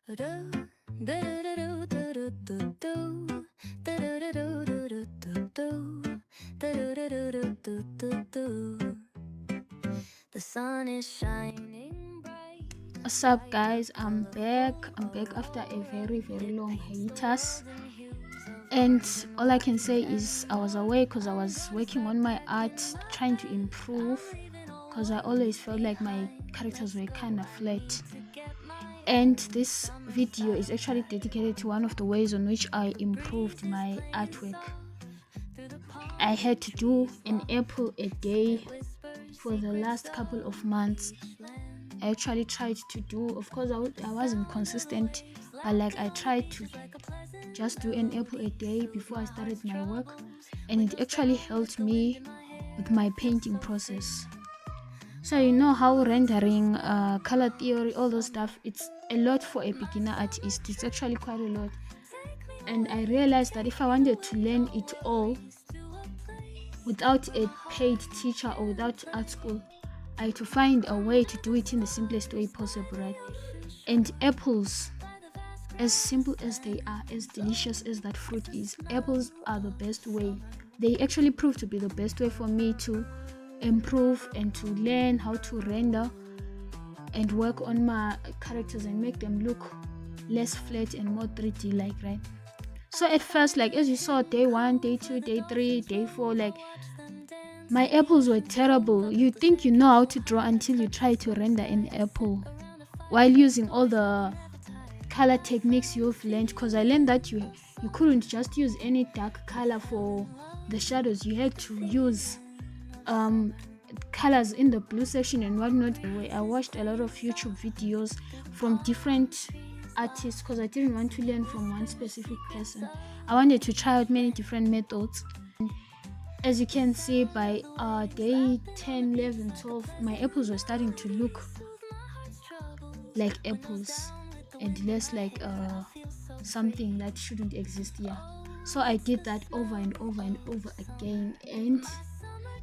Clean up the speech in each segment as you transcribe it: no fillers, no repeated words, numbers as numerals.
The sun is shining bright. What's up, guys? I'm back after a very long hiatus, and all I can say is I was away because I was working on my art, trying to improve, because I always felt like my characters were kind of flat. And this video is actually dedicated to one of the ways on which I improved my artwork. I had to do an apple a day for the last couple of months. I actually tried to do, of course I wasn't consistent, but like I tried to just do an apple a day before I started my work, and it actually helped me with my painting process. So you know how rendering, color theory, all those stuff, it's a lot for a beginner artist. It's actually quite a lot, and I realized that if I wanted to learn it all without a paid teacher or without art school, I had to find a way to do it in the simplest way possible, right? And apples, as simple as they are, as delicious as that fruit is, apples are the best way. They actually prove to be the best way for me to improve and to learn how to render and work on my characters and make them look less flat and more 3D like, right? So at first, like as you saw, day 1, day 2, day 3, day 4, like my apples were terrible. You think you know how to draw until you try to render an apple while using all the color techniques you've learned, because I learned that you couldn't just use any dark color for the shadows. You had to use colors in the blue section and whatnot. I watched a lot of YouTube videos from different artists because I didn't want to learn from one specific person. I wanted to try out many different methods. As you can see, by day 10, 11, 12, my apples were starting to look like apples and less like something that shouldn't exist here. So I did that over and over and over again, and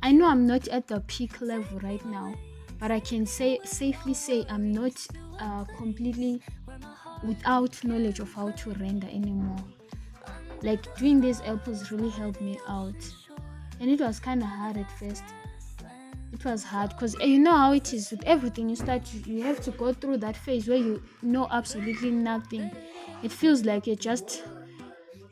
I know I'm not at the peak level right now, but I can safely say I'm not completely without knowledge of how to render anymore. Like doing these apples really helped me out, and it was kind of hard at first. It was hard because you know how it is with everything. You have to go through that phase where you know absolutely nothing. It feels like you're just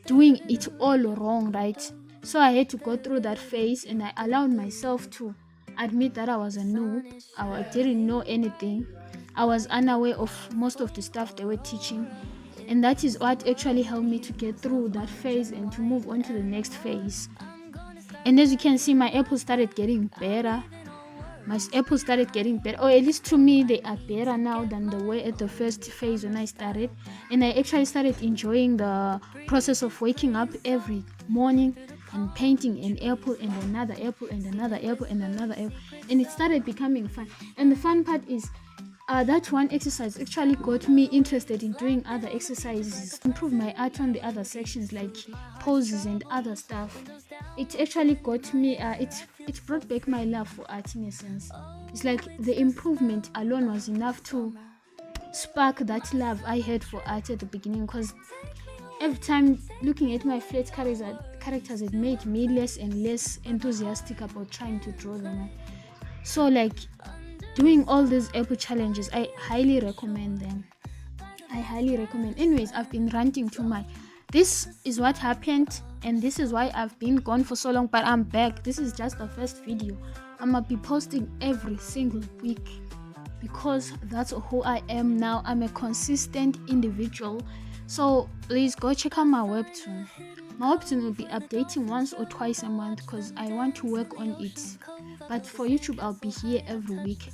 doing it all wrong, right? So I had to go through that phase, and I allowed myself to admit that I was a noob. I didn't know anything. I was unaware of most of the stuff they were teaching, and that is what actually helped me to get through that phase and to move on to the next phase. And as you can see, my apples started getting better. Or at least to me they are better now than they were at the first phase when I started. And I actually started enjoying the process of waking up every morning and painting an apple and another apple and another apple and another apple, and it started becoming fun. And the fun part is that one exercise actually got me interested in doing other exercises, improve my art on the other sections like poses and other stuff. It actually got me, it brought back my love for art in a sense. It's like the improvement alone was enough to spark that love I had for art at the beginning, because every time looking at my flat characters, it made me less and less enthusiastic about trying to draw them. So like doing all these apple challenges, I highly recommend them. Anyways, I've been ranting too much. This is what happened, and this is why I've been gone for so long, but I'm back. This is just the first video. I'm gonna be posting every single week because that's who I am now. I'm a consistent individual. So please go check out my webtoon. My webtoon will be updating once or twice a month because I want to work on it. But for YouTube, I'll be here every week.